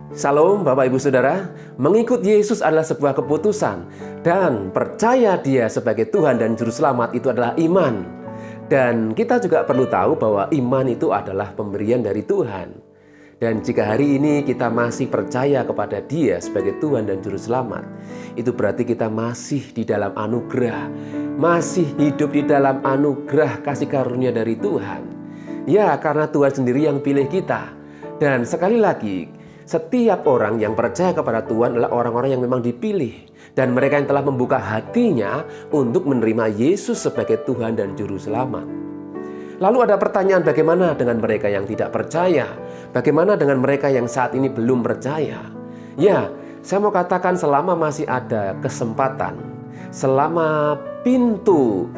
Salam Bapak Ibu Saudara, mengikut Yesus adalah sebuah keputusan dan percaya Dia sebagai Tuhan dan Juru Selamat itu adalah iman. Dan kita juga perlu tahu bahwa iman itu adalah pemberian dari Tuhan. Dan jika hari ini kita masih percaya kepada Dia sebagai Tuhan dan Juru Selamat, itu berarti kita masih di dalam anugerah, masih hidup di dalam anugerah kasih karunia dari Tuhan. Ya, karena Tuhan sendiri yang pilih kita. Dan sekali lagi, setiap orang yang percaya kepada Tuhan adalah orang-orang yang memang dipilih. Dan mereka yang telah membuka hatinya untuk menerima Yesus sebagai Tuhan dan Juru Selamat. Lalu ada pertanyaan, bagaimana dengan mereka yang tidak percaya? Bagaimana dengan mereka yang saat ini belum percaya? Ya, saya mau katakan selama masih ada kesempatan, selama pintu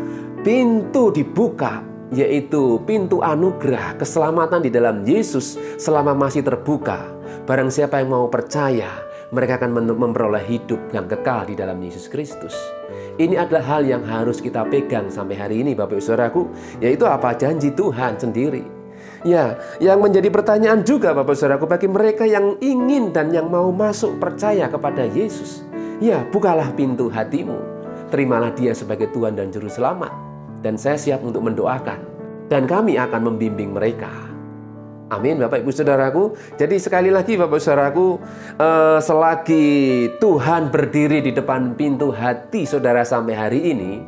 dibuka, yaitu pintu anugerah, keselamatan di dalam Yesus selama masih terbuka, barang siapa yang mau percaya, mereka akan memperoleh hidup yang kekal di dalam Yesus Kristus. Ini adalah hal yang harus kita pegang sampai hari ini Bapak Ibu Saudaraku, yaitu apa? Janji Tuhan sendiri. Ya, yang menjadi pertanyaan juga Bapak Ibu Saudaraku bagi mereka yang ingin dan yang mau masuk percaya kepada Yesus. Ya, bukalah pintu hatimu. Terimalah Dia sebagai Tuhan dan Juru Selamat. Dan saya siap untuk mendoakan. Dan kami akan membimbing mereka. Amin Bapak Ibu Saudaraku. Jadi sekali lagi Bapak Ibu Saudaraku, selagi Tuhan berdiri di depan pintu hati saudara sampai hari ini,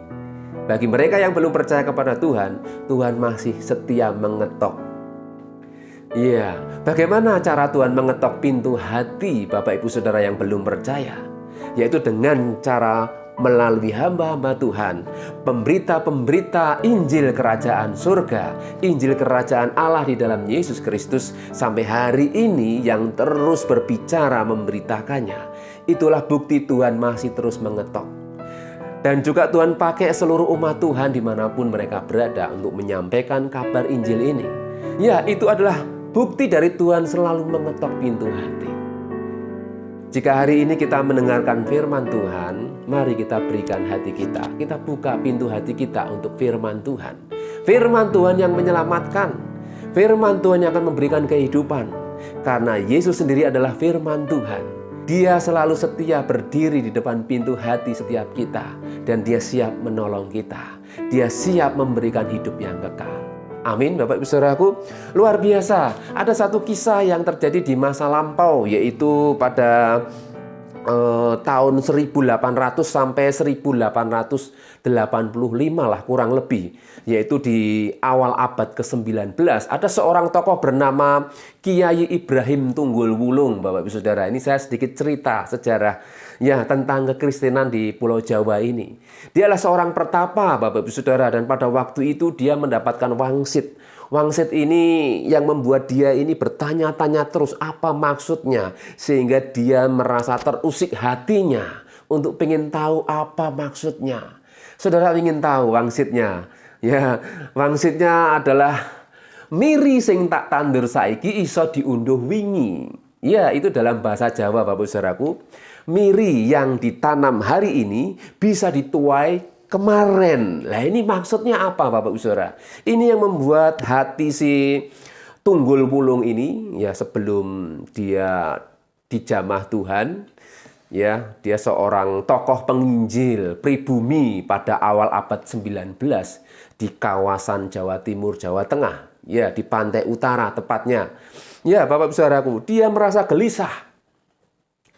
bagi mereka yang belum percaya kepada Tuhan, Tuhan masih setia mengetok. Iya, bagaimana cara Tuhan mengetok pintu hati Bapak Ibu Saudara yang belum percaya? Yaitu dengan cara melalui hamba-hamba Tuhan, pemberita-pemberita Injil Kerajaan Surga, Injil Kerajaan Allah di dalam Yesus Kristus sampai hari ini yang terus berbicara memberitakannya. Itulah bukti Tuhan masih terus mengetok. Dan juga Tuhan pakai seluruh umat Tuhan dimanapun mereka berada untuk menyampaikan kabar Injil ini. Ya, itu adalah bukti dari Tuhan selalu mengetok pintu hati. Jika hari ini kita mendengarkan firman Tuhan, mari kita berikan hati kita. Kita buka pintu hati kita untuk firman Tuhan. Firman Tuhan yang menyelamatkan. Firman Tuhan yang akan memberikan kehidupan. Karena Yesus sendiri adalah firman Tuhan. Dia selalu setia berdiri di depan pintu hati setiap kita. Dan Dia siap menolong kita. Dia siap memberikan hidup yang kekal. Amin Bapak Ibu Saudaraku. Luar biasa. Ada satu kisah yang terjadi di masa lampau, yaitu pada tahun 1800 sampai 1885 lah kurang lebih, yaitu di awal abad ke-19. Ada seorang tokoh bernama Kiai Ibrahim Tunggul Wulung Bapak Ibu Saudara. Ini saya sedikit cerita sejarah ya tentang kekristenan di Pulau Jawa ini. Dia adalah seorang pertapa Bapak Ibu Saudara, dan pada waktu itu dia mendapatkan wangsit. Wangsit ini yang membuat dia ini bertanya-tanya terus apa maksudnya, sehingga dia merasa terusik hatinya untuk ingin tahu apa maksudnya. Saudara ingin tahu wangsitnya? Ya, wangsitnya adalah miri sing tak tandur saiki iso diunduh wingi. Ya, itu dalam bahasa Jawa Bapak Saudaraku. Miri yang ditanam hari ini bisa dituai kemarin. Lah ini maksudnya apa Bapak Saudara? Ini yang membuat hati si Tunggul Wulung ini, ya sebelum dia dijamah Tuhan, ya dia seorang tokoh penginjil pribumi pada awal abad 19 di kawasan Jawa Timur, Jawa Tengah, ya di pantai utara tepatnya. Ya Bapak Saudaraku, dia merasa gelisah.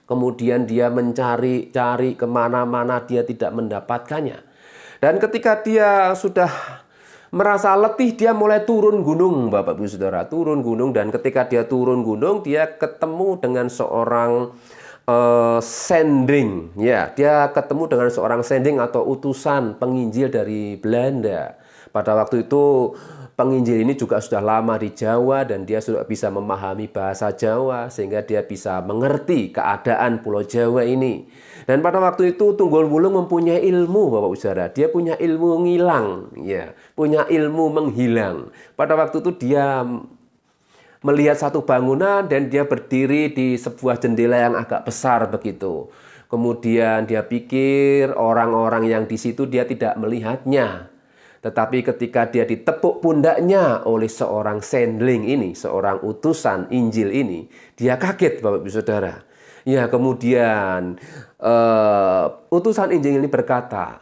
Kemudian dia mencari-cari kemana-mana, dia tidak mendapatkannya. Dan ketika dia sudah merasa letih, dia mulai turun gunung Bapak Ibu Saudara. Turun gunung, dan ketika dia turun gunung, dia ketemu dengan seorang sending. Ya, dia ketemu dengan seorang sending atau utusan penginjil dari Belanda. Pada waktu itu penginjil ini juga sudah lama di Jawa dan dia sudah bisa memahami bahasa Jawa sehingga dia bisa mengerti keadaan Pulau Jawa ini. Dan pada waktu itu Tunggul Wulung mempunyai ilmu Bapak Saudara. Dia punya ilmu ngilang, ya, punya ilmu menghilang. Pada waktu itu dia melihat satu bangunan dan dia berdiri di sebuah jendela yang agak besar begitu. Kemudian dia pikir orang-orang yang di situ dia tidak melihatnya. Tetapi ketika dia ditepuk pundaknya oleh seorang sendling ini, seorang utusan Injil ini, dia kaget, Bapak Ibu Saudara. Ya, kemudian utusan Injil ini berkata,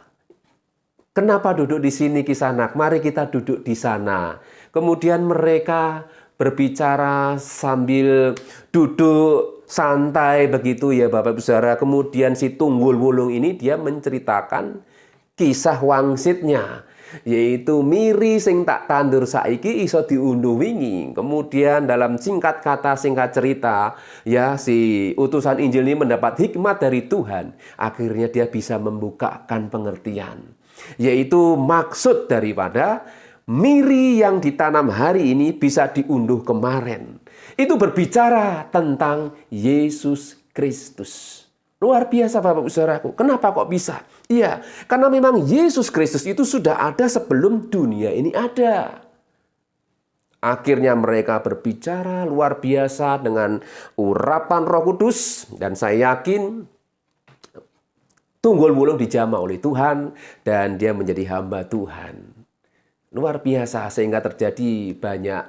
"Kenapa duduk di sini, Kisanak? Mari kita duduk di sana." Kemudian mereka berbicara sambil duduk santai begitu ya Bapak Ibu Saudara. Kemudian si Tunggul Wulung ini dia menceritakan kisah wangsitnya, yaitu miri sing tak tandur saiki iso diunduh wingi. Kemudian dalam singkat kata, singkat cerita, ya si utusan Injil ini mendapat hikmat dari Tuhan. Akhirnya dia bisa membukakan pengertian, yaitu maksud daripada miri yang ditanam hari ini bisa diunduh kemarin. Itu berbicara tentang Yesus Kristus. Luar biasa Bapak Ibu Saudaraku. Kenapa kok bisa? Iya, karena memang Yesus Kristus itu sudah ada sebelum dunia ini ada. Akhirnya mereka berbicara luar biasa dengan urapan Roh Kudus. Dan saya yakin Tunggul Wulung dijamah oleh Tuhan dan dia menjadi hamba Tuhan. Luar biasa sehingga terjadi banyak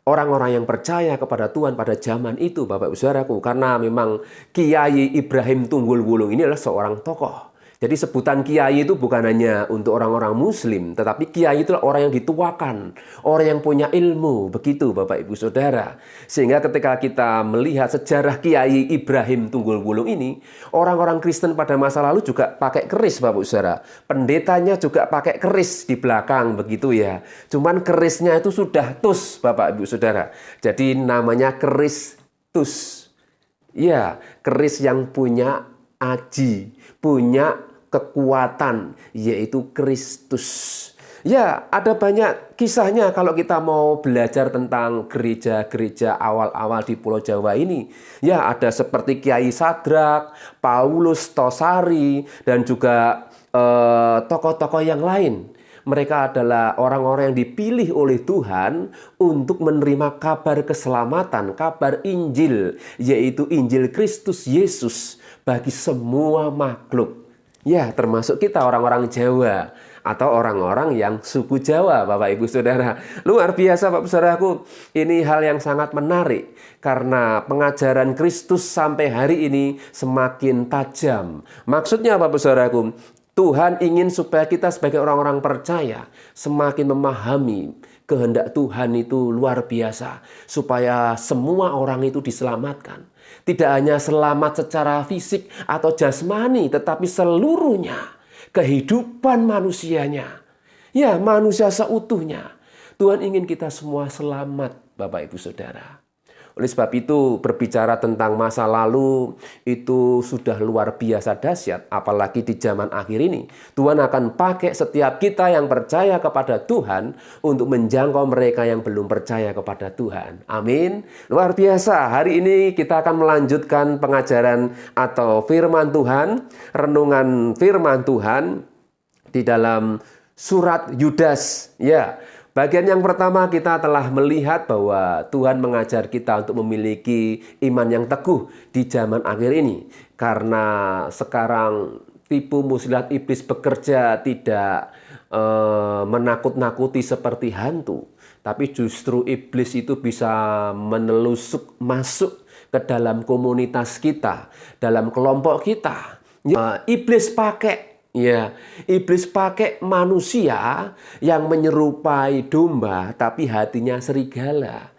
orang-orang yang percaya kepada Tuhan pada zaman itu, Bapak Ibu Saudaraku. Karena memang Kiai Ibrahim Tunggul Wulung ini adalah seorang tokoh. Jadi sebutan kiai itu bukan hanya untuk orang-orang muslim, tetapi kiai itu orang yang dituakan, orang yang punya ilmu, begitu Bapak Ibu Saudara. Sehingga ketika kita melihat sejarah Kiai Ibrahim Tunggul Wulung ini, orang-orang Kristen pada masa lalu juga pakai keris Bapak Ibu Saudara. Pendetanya juga pakai keris di belakang begitu ya. Cuman kerisnya itu sudah tus Bapak Ibu Saudara. Jadi namanya keris tus. Ya, keris yang punya aji, punya kekuatan, yaitu Kristus. Ya, ada banyak kisahnya kalau kita mau belajar tentang gereja-gereja awal-awal di Pulau Jawa ini. Ya, ada seperti Kiai Sadrak, Paulus Tosari, dan juga tokoh-tokoh yang lain. Mereka adalah orang-orang yang dipilih oleh Tuhan untuk menerima kabar keselamatan, kabar Injil, yaitu Injil Kristus Yesus bagi semua makhluk. Ya, termasuk kita orang-orang Jawa atau orang-orang yang suku Jawa, Bapak Ibu Saudara. Luar biasa Bapak Saudaraku. Ini hal yang sangat menarik karena pengajaran Kristus sampai hari ini semakin tajam. Maksudnya Bapak Saudaraku, Tuhan ingin supaya kita sebagai orang-orang percaya semakin memahami kehendak Tuhan itu luar biasa, supaya semua orang itu diselamatkan. Tidak hanya selamat secara fisik atau jasmani, tetapi seluruhnya kehidupan manusianya. Ya, manusia seutuhnya. Tuhan ingin kita semua selamat, Bapak Ibu Saudara. Oleh sebab itu, berbicara tentang masa lalu itu sudah luar biasa dahsyat. Apalagi di zaman akhir ini, Tuhan akan pakai setiap kita yang percaya kepada Tuhan untuk menjangkau mereka yang belum percaya kepada Tuhan. Amin. Luar biasa. Hari ini kita akan melanjutkan pengajaran atau firman Tuhan, renungan firman Tuhan di dalam surat Yudas. Ya. Bagian yang pertama kita telah melihat bahwa Tuhan mengajar kita untuk memiliki iman yang teguh di zaman akhir ini. Karena sekarang tipu muslihat iblis bekerja tidak menakut-nakuti seperti hantu. Tapi justru iblis itu bisa menelusuk masuk ke dalam komunitas kita, dalam kelompok kita. Iblis pakai manusia yang menyerupai domba tapi hatinya serigala.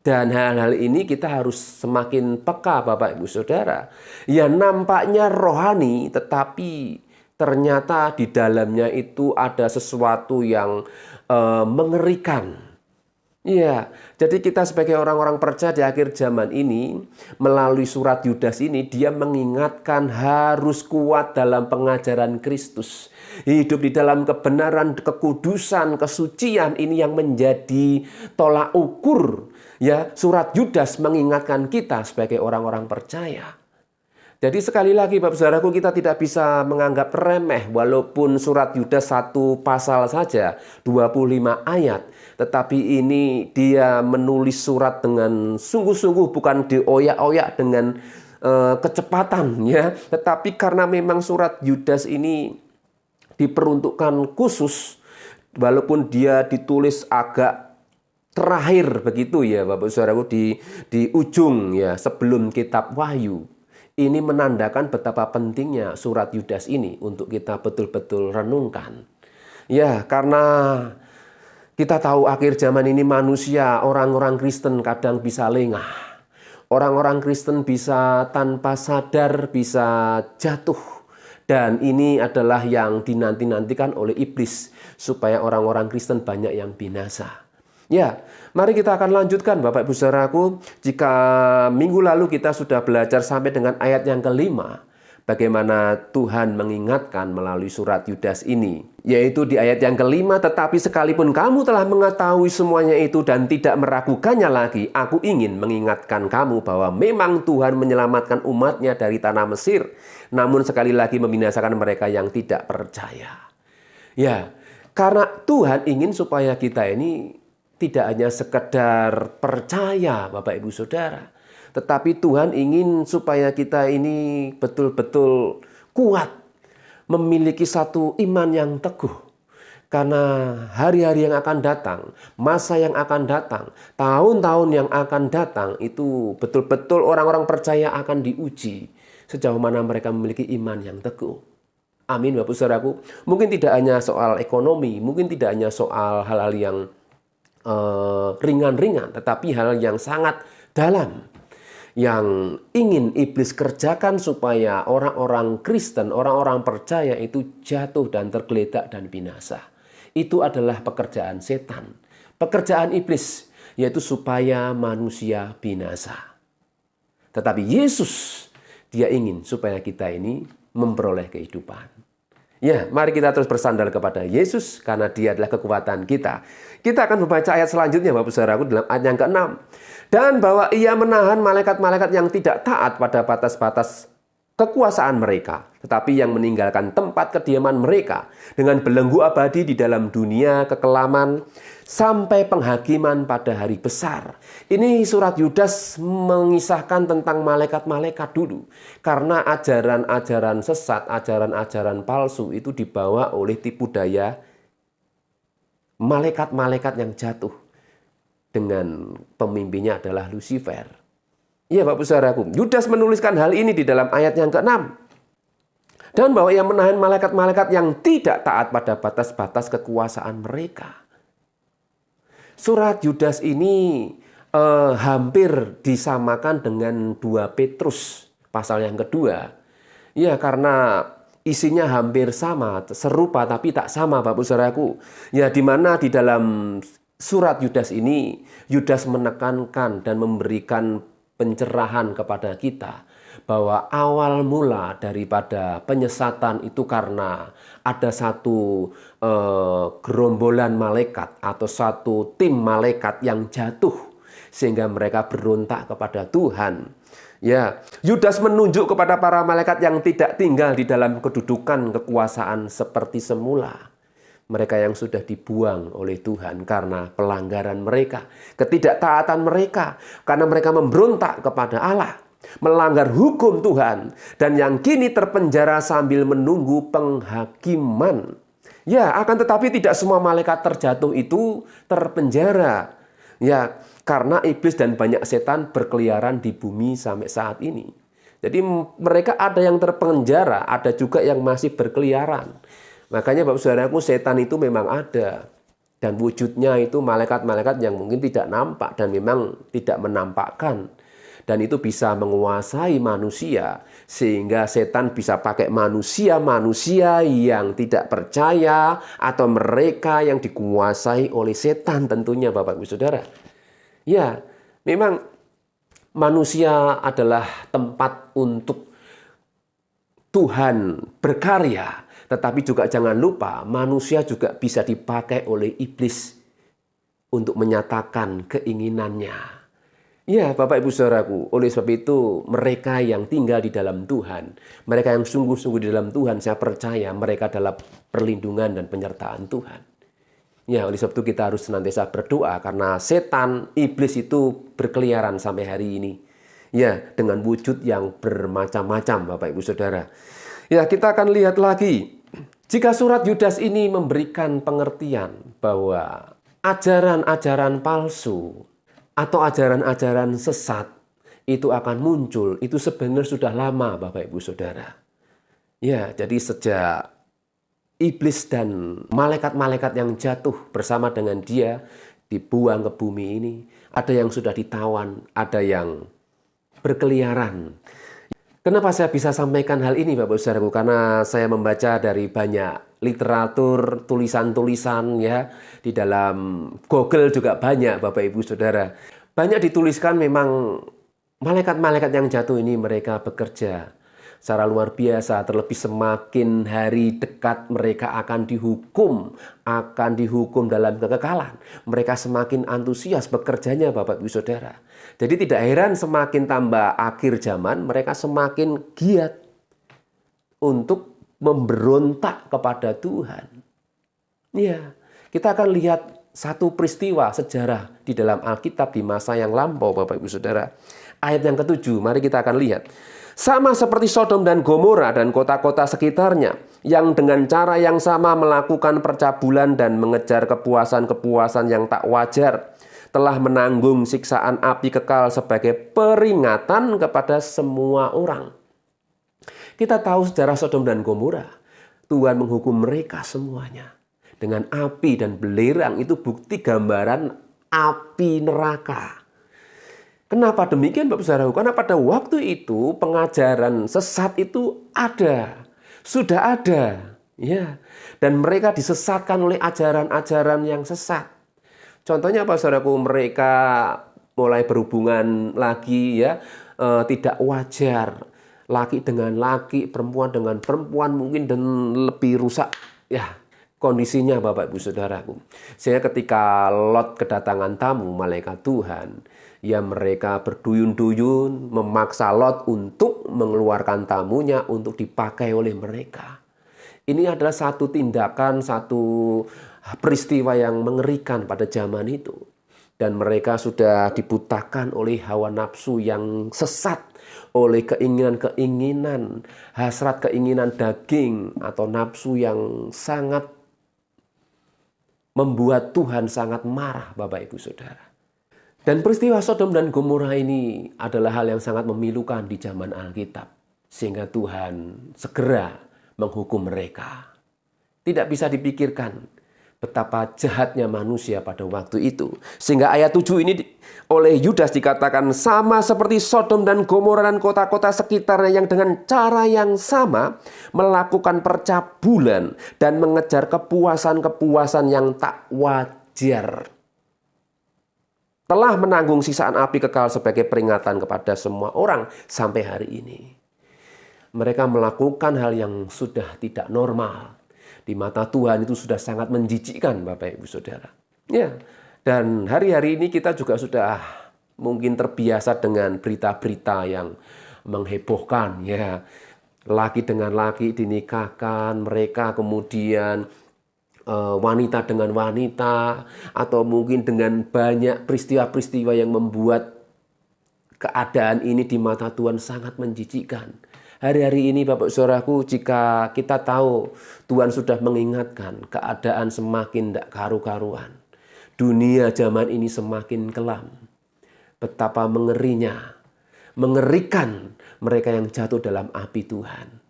Dan hal-hal ini kita harus semakin peka Bapak Ibu Saudara. Ya, nampaknya rohani tetapi ternyata di dalamnya itu ada sesuatu yang mengerikan. Ya, jadi kita sebagai orang-orang percaya di akhir zaman ini, melalui surat Yudas ini, dia mengingatkan harus kuat dalam pengajaran Kristus. Hidup di dalam kebenaran, kekudusan, kesucian ini yang menjadi tolak ukur. Ya, surat Yudas mengingatkan kita sebagai orang-orang percaya. Jadi sekali lagi Bapak Saudaraku, kita tidak bisa menganggap remeh walaupun surat Yudas 1 pasal saja, 25 ayat. Tetapi ini dia menulis surat dengan sungguh-sungguh, bukan dioyak-oyak dengan kecepatan ya. Tetapi karena memang surat Yudas ini diperuntukkan khusus, walaupun dia ditulis agak terakhir begitu ya Bapak Saudaraku, di ujung ya sebelum kitab Wahyu. Ini menandakan betapa pentingnya surat Yudas ini untuk kita betul-betul renungkan. Ya, karena kita tahu akhir zaman ini manusia, orang-orang Kristen kadang bisa lengah. Orang-orang Kristen bisa tanpa sadar, bisa jatuh. Dan ini adalah yang dinanti-nantikan oleh iblis, supaya orang-orang Kristen banyak yang binasa. Ya, mari kita akan lanjutkan Bapak Ibu Saudaraku. Jika minggu lalu kita sudah belajar sampai dengan ayat yang kelima, bagaimana Tuhan mengingatkan melalui surat Yudas ini, yaitu di ayat yang kelima, tetapi sekalipun kamu telah mengetahui semuanya itu dan tidak meragukannya lagi, aku ingin mengingatkan kamu bahwa memang Tuhan menyelamatkan umatnya dari tanah Mesir, namun sekali lagi membinasakan mereka yang tidak percaya. Ya, karena Tuhan ingin supaya kita ini tidak hanya sekedar percaya Bapak Ibu Saudara, tetapi Tuhan ingin supaya kita ini betul-betul kuat, memiliki satu iman yang teguh. Karena hari-hari yang akan datang, masa yang akan datang, tahun-tahun yang akan datang, itu betul-betul orang-orang percaya akan diuji sejauh mana mereka memiliki iman yang teguh. Amin Bapak Saudaraku. Mungkin tidak hanya soal ekonomi, mungkin tidak hanya soal hal-hal yang ringan-ringan, tetapi hal yang sangat dalam yang ingin iblis kerjakan supaya orang-orang Kristen, orang-orang percaya itu jatuh dan tergeletak dan binasa. Itu adalah pekerjaan setan, pekerjaan iblis, yaitu supaya manusia binasa. Tetapi Yesus, dia ingin supaya kita ini memperoleh kehidupan. Ya, mari kita terus bersandar kepada Yesus karena Dia adalah kekuatan kita. Kita akan membaca ayat selanjutnya Bapak Saudaraku dalam ayat yang ke-6. Dan bahwa Ia menahan malaikat-malaikat yang tidak taat pada batas-batas kekuasaan mereka, tetapi yang meninggalkan tempat kediaman mereka dengan belenggu abadi di dalam dunia kekelaman sampai penghakiman pada hari besar. Ini surat Yudas mengisahkan tentang malaikat-malaikat dulu. Karena ajaran-ajaran sesat, ajaran-ajaran palsu itu dibawa oleh tipu daya malaikat-malaikat yang jatuh. Dengan pemimpinnya adalah Lucifer. Iya Bapak Saudaraku, Yudas menuliskan hal ini di dalam ayat yang ke-6. Dan bahwa Ia menahan malaikat-malaikat yang tidak taat pada batas-batas kekuasaan mereka. Surat Yudas ini hampir disamakan dengan 2 Petrus pasal yang kedua. Ya, karena isinya hampir sama, serupa tapi tak sama Bapak Saudaraku. Ya, di mana di dalam surat Yudas ini, Yudas menekankan dan memberikan pencerahan kepada kita bahwa awal mula daripada penyesatan itu karena ada satu gerombolan malaikat atau satu tim malaikat yang jatuh sehingga mereka berontak kepada Tuhan. Ya, Yudas menunjuk kepada para malaikat yang tidak tinggal di dalam kedudukan kekuasaan seperti semula. Mereka yang sudah dibuang oleh Tuhan karena pelanggaran mereka, ketidaktaatan mereka, karena mereka memberontak kepada Allah, melanggar hukum Tuhan, dan yang kini terpenjara sambil menunggu penghakiman. Ya, akan tetapi tidak semua malaikat terjatuh itu terpenjara. Ya, karena iblis dan banyak setan berkeliaran di bumi sampai saat ini. Jadi mereka ada yang terpenjara, ada juga yang masih berkeliaran. Makanya Bapak Saudaraku, setan itu memang ada. Dan wujudnya itu malaikat-malaikat yang mungkin tidak nampak dan memang tidak menampakkan. Dan itu bisa menguasai manusia. Sehingga setan bisa pakai manusia-manusia yang tidak percaya atau mereka yang dikuasai oleh setan tentunya Bapak Ibu Saudara. Ya, memang manusia adalah tempat untuk Tuhan berkarya. Tetapi juga jangan lupa manusia juga bisa dipakai oleh iblis untuk menyatakan keinginannya. Ya Bapak Ibu Saudaraku, oleh sebab itu mereka yang tinggal di dalam Tuhan, mereka yang sungguh-sungguh di dalam Tuhan, saya percaya mereka adalah perlindungan dan penyertaan Tuhan. Ya, oleh sebab itu kita harus senantiasa berdoa karena setan, iblis itu berkeliaran sampai hari ini. Ya, dengan wujud yang bermacam-macam Bapak Ibu Saudara. Ya, kita akan lihat lagi Jika surat Yudas ini memberikan pengertian bahwa ajaran-ajaran palsu atau ajaran-ajaran sesat itu akan muncul, itu sebenarnya sudah lama, Bapak Ibu Saudara. Ya, jadi sejak iblis dan malaikat-malaikat yang jatuh bersama dengan dia dibuang ke bumi ini, ada yang sudah ditawan, ada yang berkeliaran. Kenapa saya bisa sampaikan hal ini, Bapak Saudaraku? Karena saya membaca dari banyak literatur, tulisan-tulisan ya. Di dalam Google juga banyak, Bapak Ibu Saudara. Banyak dituliskan memang malaikat-malaikat yang jatuh ini mereka bekerja secara luar biasa, terlebih semakin hari dekat mereka akan dihukum dalam kekekalan. Mereka semakin antusias bekerjanya, Bapak Ibu Saudara. Jadi tidak heran semakin tambah akhir zaman, mereka semakin giat untuk memberontak kepada Tuhan. Ya, kita akan lihat satu peristiwa sejarah di dalam Alkitab di masa yang lampau, Bapak Ibu Saudara. Ayat yang ke-7, mari kita akan lihat. Sama seperti Sodom dan Gomora dan kota-kota sekitarnya, yang dengan cara yang sama melakukan percabulan dan mengejar kepuasan-kepuasan yang tak wajar, telah menanggung siksaan api kekal sebagai peringatan kepada semua orang. Kita tahu sejarah Sodom dan Gomora, Tuhan menghukum mereka semuanya dengan api dan belerang. Itu bukti gambaran api neraka. Kenapa demikian, Bapak Saudara? Karena pada waktu itu pengajaran sesat itu ada, sudah ada, ya. Dan mereka disesatkan oleh ajaran-ajaran yang sesat. Contohnya apa, saudaraku? Mereka mulai berhubungan lagi, ya, tidak wajar, laki dengan laki, perempuan dengan perempuan, mungkin dan lebih rusak, ya. Kondisinya, Bapak Ibu Saudaraku. Sehingga ketika Lot kedatangan tamu malaikat Tuhan, ya mereka berduyun-duyun memaksa Lot untuk mengeluarkan tamunya untuk dipakai oleh mereka. Ini adalah satu tindakan, satu peristiwa yang mengerikan pada zaman itu. Dan mereka sudah dibutakan oleh hawa nafsu yang sesat, oleh keinginan-keinginan, hasrat keinginan daging atau nafsu yang sangat membuat Tuhan sangat marah, Bapak Ibu Saudara. Dan peristiwa Sodom dan Gomora ini adalah hal yang sangat memilukan di zaman Alkitab. Sehingga Tuhan segera menghukum mereka. Tidak bisa dipikirkan betapa jahatnya manusia pada waktu itu. Sehingga ayat 7 ini oleh Yudas dikatakan sama seperti Sodom dan Gomora dan kota-kota sekitarnya yang dengan cara yang sama melakukan percabulan dan mengejar kepuasan-kepuasan yang tak wajar. Telah menanggung sisaan api kekal sebagai peringatan kepada semua orang sampai hari ini. Mereka melakukan hal yang sudah tidak normal. Di mata Tuhan itu sudah sangat menjijikkan, Bapak Ibu Saudara. Ya, dan hari-hari ini kita juga sudah mungkin terbiasa dengan berita-berita yang menghebohkan, ya. Laki dengan laki dinikahkan, mereka kemudian wanita dengan wanita, atau mungkin dengan banyak peristiwa-peristiwa yang membuat keadaan ini di mata Tuhan sangat menjijikkan. Hari-hari ini, Bapak Saudaraku, jika kita tahu Tuhan sudah mengingatkan keadaan semakin tidak karu-karuan, dunia zaman ini semakin kelam, betapa mengerinya, mengerikan mereka yang jatuh dalam api Tuhan.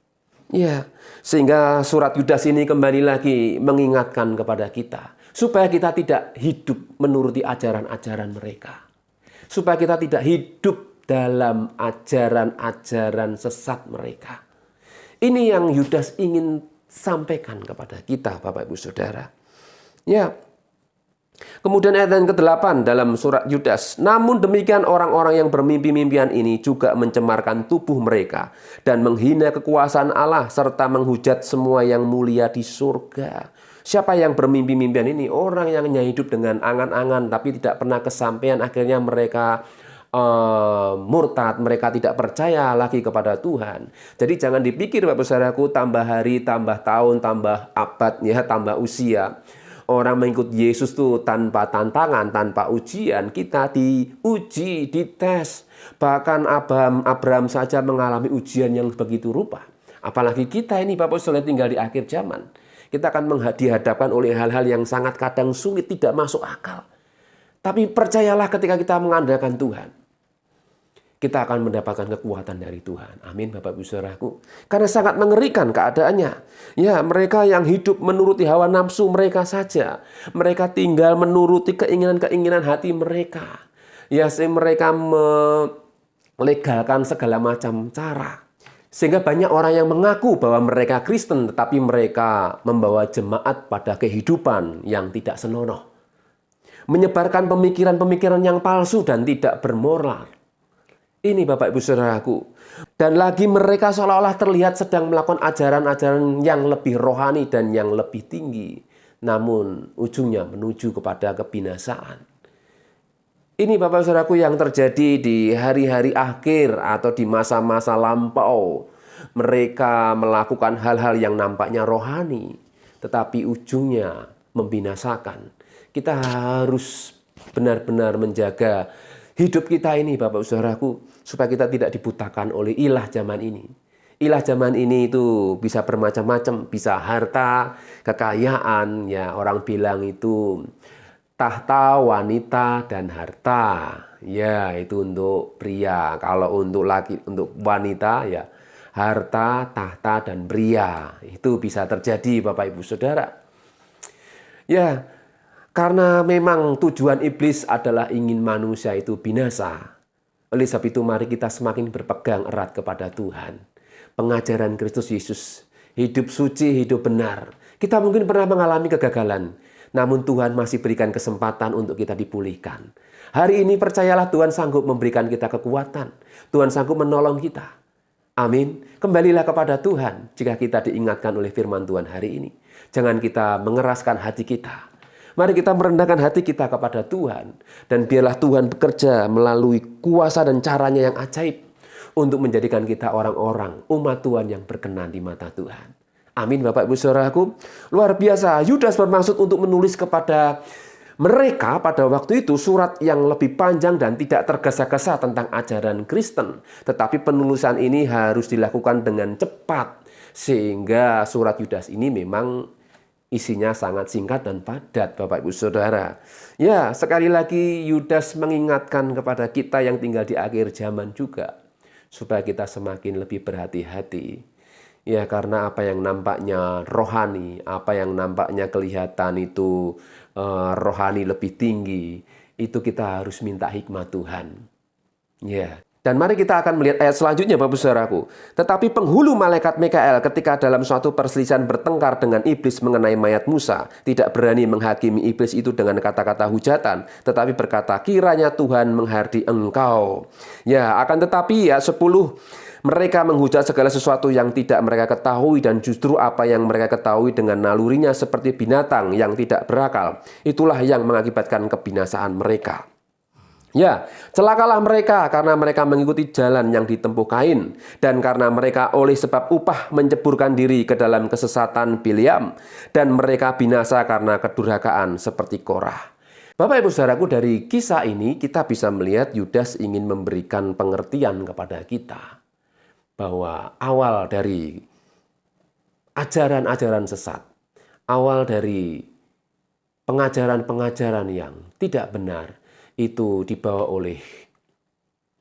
Ya, sehingga surat Yudas ini kembali lagi mengingatkan kepada kita supaya kita tidak hidup menuruti ajaran-ajaran mereka, supaya kita tidak hidup dalam ajaran-ajaran sesat mereka. Ini yang Yudas ingin sampaikan kepada kita, Bapak Ibu Saudara. Ya. Kemudian ayat yang ke-8 dalam surat Yudas. Namun demikian orang-orang yang bermimpi-mimpian ini juga mencemarkan tubuh mereka dan menghina kekuasaan Allah serta menghujat semua yang mulia di surga. Siapa yang bermimpi-mimpian ini? Orang yang hanya hidup dengan angan-angan tapi tidak pernah kesampaian, akhirnya mereka murtad, mereka tidak percaya lagi kepada Tuhan. Jadi jangan dipikir, Bapak Saudaraku, tambah hari, tambah tahun, tambah abad, ya, tambah usia. Orang mengikut Yesus tuh tanpa tantangan, tanpa ujian. Kita diuji, dites. Bahkan Abraham saja mengalami ujian yang begitu rupa. Apalagi kita ini, Bapak Saudara, tinggal di akhir zaman. Kita akan dihadapkan oleh hal-hal yang sangat kadang sulit, tidak masuk akal. Tapi percayalah ketika kita mengandalkan Tuhan, kita akan mendapatkan kekuatan dari Tuhan. Amin, Bapak Ibu Saudaraku. Karena sangat mengerikan keadaannya. Ya, mereka yang hidup menuruti hawa nafsu mereka saja. Mereka tinggal menuruti keinginan-keinginan hati mereka. Ya, mereka melegalkan segala macam cara. Sehingga banyak orang yang mengaku bahwa mereka Kristen, tetapi mereka membawa jemaat pada kehidupan yang tidak senonoh. Menyebarkan pemikiran-pemikiran yang palsu dan tidak bermoral. Ini Bapak Ibu Saudaraku. Dan lagi mereka seolah-olah terlihat sedang melakukan ajaran-ajaran yang lebih rohani dan yang lebih tinggi. Namun ujungnya menuju kepada kebinasaan. Ini Bapak Saudaraku yang terjadi di hari-hari akhir atau di masa-masa lampau. Mereka melakukan hal-hal yang nampaknya rohani, tetapi ujungnya membinasakan. Kita harus benar-benar menjaga hidup kita ini Bapak Saudaraku, supaya kita tidak dibutakan oleh ilah zaman ini. Ilah zaman ini itu bisa bermacam-macam, bisa harta, kekayaan, ya orang bilang itu tahta, wanita, dan harta. Ya, itu untuk pria. Kalau untuk wanita, ya harta, tahta, dan pria. Itu bisa terjadi Bapak Ibu Saudara. Ya, karena memang tujuan iblis adalah ingin manusia itu binasa. Oleh sebab itu mari kita semakin berpegang erat kepada Tuhan. Pengajaran Kristus Yesus, hidup suci, hidup benar. Kita mungkin pernah mengalami kegagalan, namun Tuhan masih berikan kesempatan untuk kita dipulihkan. Hari ini percayalah Tuhan sanggup memberikan kita kekuatan. Tuhan sanggup menolong kita. Amin. Kembalilah kepada Tuhan jika kita diingatkan oleh firman Tuhan hari ini. Jangan kita mengeraskan hati kita. Mari kita merendahkan hati kita kepada Tuhan. Dan biarlah Tuhan bekerja melalui kuasa dan caranya yang ajaib untuk menjadikan kita orang-orang umat Tuhan yang berkenan di mata Tuhan. Amin Bapak Ibu Saudaraku. Luar biasa, Yudas bermaksud untuk menulis kepada mereka pada waktu itu surat yang lebih panjang dan tidak tergesa-gesa tentang ajaran Kristen. Tetapi penulisan ini harus dilakukan dengan cepat. Sehingga surat Yudas ini memang isinya sangat singkat dan padat Bapak Ibu Saudara. Ya, sekali lagi Yudas mengingatkan kepada kita yang tinggal di akhir zaman juga, supaya kita semakin lebih berhati-hati. Ya, karena apa yang nampaknya rohani, apa yang nampaknya kelihatan itu rohani lebih tinggi, itu kita harus minta hikmat Tuhan. Ya. Dan mari kita akan melihat ayat selanjutnya Bapak Saudaraku. Tetapi penghulu malaikat Mikael ketika dalam suatu perselisihan bertengkar dengan iblis mengenai mayat Musa, tidak berani menghakimi iblis itu dengan kata-kata hujatan, tetapi berkata, kiranya Tuhan menghardi engkau. Ya, akan tetapi ya 10 mereka menghujat segala sesuatu yang tidak mereka ketahui, dan justru apa yang mereka ketahui dengan nalurinya seperti binatang yang tidak berakal. Itulah yang mengakibatkan kebinasaan mereka. Ya, celakalah mereka karena mereka mengikuti jalan yang ditempuh Kain, dan karena mereka oleh sebab upah menceburkan diri ke dalam kesesatan Bileam, dan mereka binasa karena kedurhakaan seperti Korah. Bapak Ibu Saudaraku, dari kisah ini kita bisa melihat Yudas ingin memberikan pengertian kepada kita bahwa awal dari ajaran-ajaran sesat, awal dari pengajaran-pengajaran yang tidak benar, itu dibawa oleh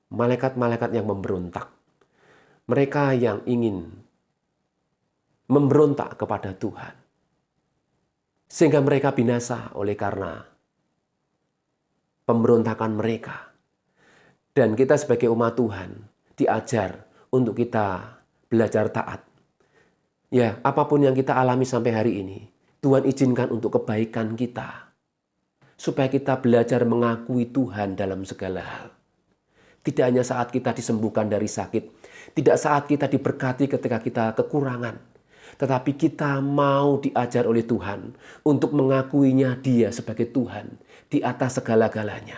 malaikat-malaikat yang memberontak. Mereka yang ingin memberontak kepada Tuhan. Sehingga mereka binasa oleh karena pemberontakan mereka. Dan kita sebagai umat Tuhan diajar untuk kita belajar taat. Ya, apapun yang kita alami sampai hari ini, Tuhan izinkan untuk kebaikan kita. Supaya kita belajar mengakui Tuhan dalam segala hal. Tidak hanya saat kita disembuhkan dari sakit, tidak saat kita diberkati ketika kita kekurangan, tetapi kita mau diajar oleh Tuhan untuk mengakuinya Dia sebagai Tuhan di atas segala-galanya.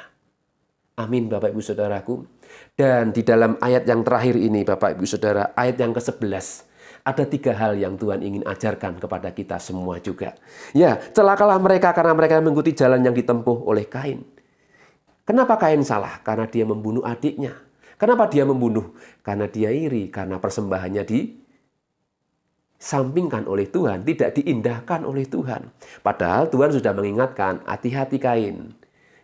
Amin Bapak Ibu Saudaraku. Dan di dalam ayat yang terakhir ini Bapak Ibu Saudara, ayat yang ke-11, ada 3 hal yang Tuhan ingin ajarkan kepada kita semua juga. Ya, celakalah mereka karena mereka mengikuti jalan yang ditempuh oleh Kain. Kenapa Kain salah? Karena dia membunuh adiknya. Kenapa dia membunuh? Karena dia iri, karena persembahannya sampingkan oleh Tuhan, tidak diindahkan oleh Tuhan. Padahal Tuhan sudah mengingatkan, hati-hati Kain.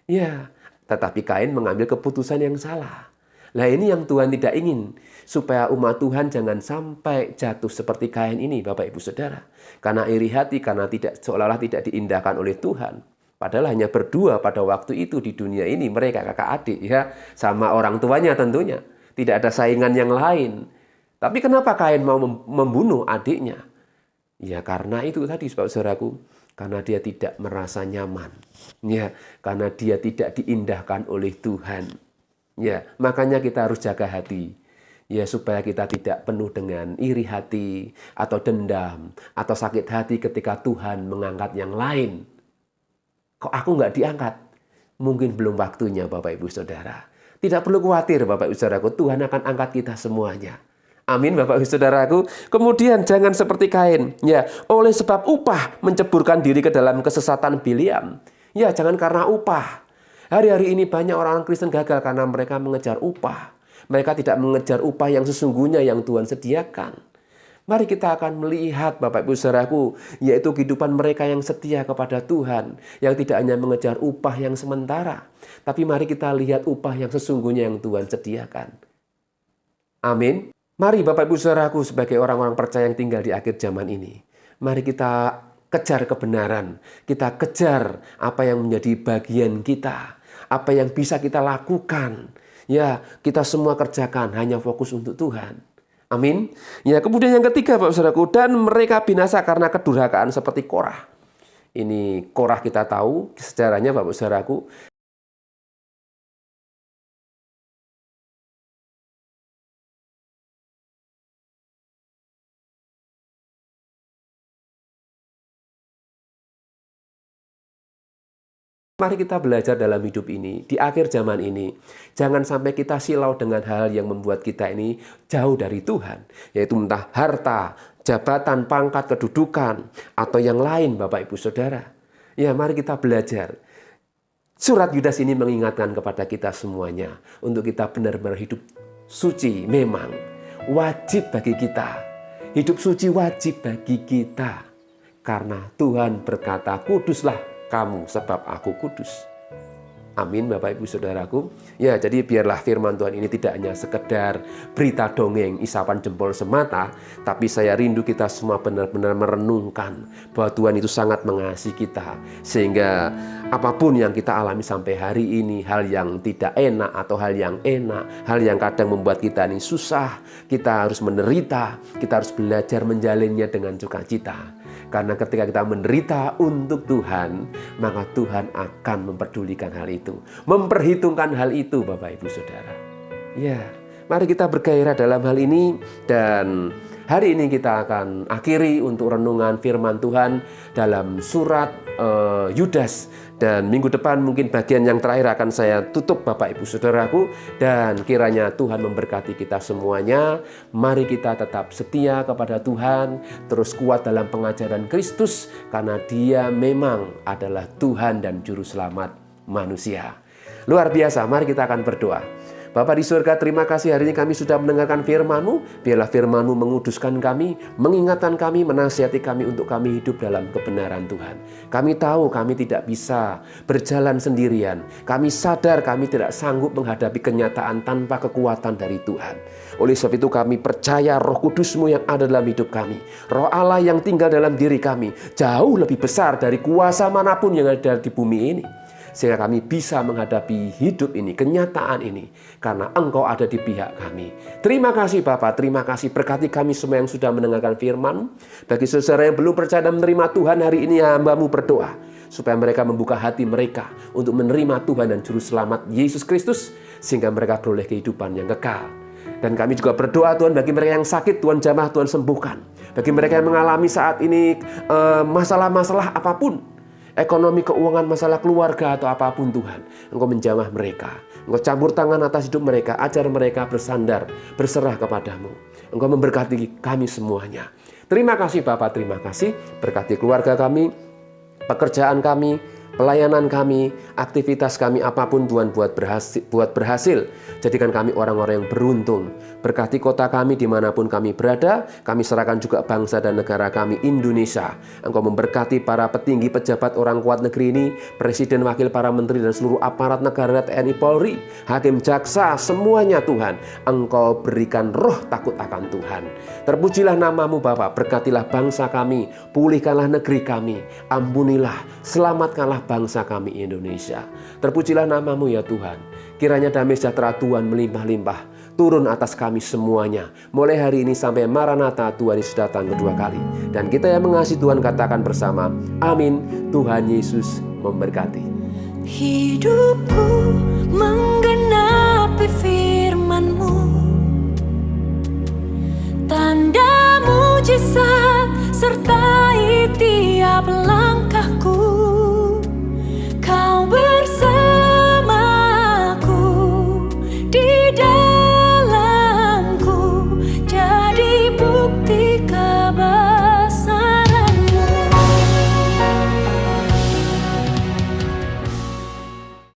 Ya, tetapi Kain mengambil keputusan yang salah. Nah, ini yang Tuhan tidak ingin, supaya umat Tuhan jangan sampai jatuh seperti Kain ini, Bapak Ibu Saudara. Karena iri hati, karena seolah-olah tidak diindahkan oleh Tuhan. Padahal hanya berdua pada waktu itu di dunia ini, mereka kakak adik ya, sama orang tuanya tentunya. Tidak ada saingan yang lain. Tapi kenapa Kain mau membunuh adiknya? Ya karena itu tadi, saudaraku, karena dia tidak merasa nyaman. Ya, karena dia tidak diindahkan oleh Tuhan. Ya, makanya kita harus jaga hati. Ya, supaya kita tidak penuh dengan iri hati atau dendam atau sakit hati ketika Tuhan mengangkat yang lain. Kok aku nggak diangkat? Mungkin belum waktunya, Bapak Ibu Saudara. Tidak perlu khawatir, Bapak Ibu Saudaraku, Tuhan akan angkat kita semuanya. Amin, Bapak Ibu Saudaraku. Kemudian jangan seperti Kain, ya, oleh sebab upah menceburkan diri ke dalam kesesatan Bileam. Ya, jangan karena upah. Hari-hari ini banyak orang Kristen gagal karena mereka mengejar upah. Mereka tidak mengejar upah yang sesungguhnya yang Tuhan sediakan. Mari kita akan melihat, Bapak Ibu Saudaraku, yaitu kehidupan mereka yang setia kepada Tuhan, yang tidak hanya mengejar upah yang sementara, tapi mari kita lihat upah yang sesungguhnya yang Tuhan sediakan. Amin. Mari Bapak Ibu Saudaraku, sebagai orang-orang percaya yang tinggal di akhir zaman ini, mari kita kejar kebenaran, kita kejar apa yang menjadi bagian kita, apa yang bisa kita lakukan. Ya, kita semua kerjakan hanya fokus untuk Tuhan. Amin. Ya, kemudian yang ketiga, Bapak Saudaraku, dan mereka binasa karena kedurhakaan seperti Korah. Ini Korah kita tahu sejarahnya, Bapak Saudaraku. Mari kita belajar dalam hidup ini, di akhir zaman ini. Jangan sampai kita silau dengan hal yang membuat kita ini jauh dari Tuhan. Yaitu entah harta, jabatan, pangkat, kedudukan, atau yang lain, Bapak Ibu Saudara. Ya, mari kita belajar. Surat Yudas ini mengingatkan kepada kita semuanya, untuk kita benar-benar hidup suci. Memang wajib bagi kita. Hidup suci wajib bagi kita. Karena Tuhan berkata, kuduslah kamu sebab aku kudus. Amin, Bapak Ibu Saudaraku. Ya, jadi biarlah firman Tuhan ini tidak hanya sekedar berita dongeng, isapan jempol semata, tapi saya rindu kita semua benar-benar merenungkan bahwa Tuhan itu sangat mengasihi kita. Sehingga apapun yang kita alami sampai hari ini, hal yang tidak enak atau hal yang enak, hal yang kadang membuat kita ini susah, kita harus menderita, kita harus belajar menjalinnya dengan sukacita. Karena ketika kita menderita untuk Tuhan, maka Tuhan akan memperdulikan hal itu. Memperhitungkan hal itu, Bapak Ibu Saudara. Ya, mari kita bergairah dalam hal ini. Dan hari ini kita akan akhiri untuk renungan firman Tuhan dalam surat Yudas. Dan minggu depan mungkin bagian yang terakhir akan saya tutup, Bapak Ibu Saudaraku. Dan kiranya Tuhan memberkati kita semuanya. Mari kita tetap setia kepada Tuhan, terus kuat dalam pengajaran Kristus, karena Dia memang adalah Tuhan dan Juru Selamat manusia. Luar biasa, mari kita akan berdoa. Bapa di surga, terima kasih hari ini kami sudah mendengarkan firman-Mu. Biarlah firman-Mu menguduskan kami, mengingatkan kami, menasihati kami untuk kami hidup dalam kebenaran Tuhan. Kami tahu kami tidak bisa berjalan sendirian. Kami sadar kami tidak sanggup menghadapi kenyataan tanpa kekuatan dari Tuhan. Oleh sebab itu kami percaya Roh Kudus-Mu yang ada dalam hidup kami, Roh Allah yang tinggal dalam diri kami, jauh lebih besar dari kuasa manapun yang ada di bumi ini. Sehingga kami bisa menghadapi hidup ini, kenyataan ini, karena Engkau ada di pihak kami. Terima kasih Bapa, terima kasih, berkati kami semua yang sudah mendengarkan firman. Bagi saudara yang belum percaya dan menerima Tuhan, hari ini hamba-Mu berdoa supaya mereka membuka hati mereka untuk menerima Tuhan dan Juru Selamat Yesus Kristus, sehingga mereka beroleh kehidupan yang kekal. Dan kami juga berdoa Tuhan, bagi mereka yang sakit, Tuhan jamah, Tuhan sembuhkan. Bagi mereka yang mengalami saat ini masalah-masalah apapun, ekonomi, keuangan, masalah keluarga atau apapun, Tuhan, Engkau menjamah mereka. Engkau campur tangan atas hidup mereka, ajar mereka bersandar, berserah kepadamu. Engkau memberkati kami semuanya. Terima kasih Bapak, terima kasih. Berkati keluarga kami, pekerjaan kami, pelayanan kami, aktivitas kami, apapun Tuhan buat berhasil. Jadikan kami orang-orang yang beruntung. Berkati kota kami dimanapun kami berada. Kami serahkan juga bangsa dan negara kami Indonesia. Engkau memberkati para petinggi, pejabat, orang kuat negeri ini, presiden, wakil, para menteri, dan seluruh aparat negara, TNI, Polri, hakim, jaksa, semuanya Tuhan. Engkau berikan roh takut akan Tuhan. Terpujilah namamu Bapa, berkatilah bangsa kami, pulihkanlah negeri kami, ampunilah, selamatkanlah bangsa kami Indonesia. Terpujilah namamu ya Tuhan. Kiranya damai sejahtera Tuhan melimpah-limpah turun atas kami semuanya. Mulai hari ini sampai Maranatha, Tuhan Yesus datang kedua kali. Dan kita yang mengasihi Tuhan katakan bersama, amin. Tuhan Yesus memberkati. Hidupku menggenang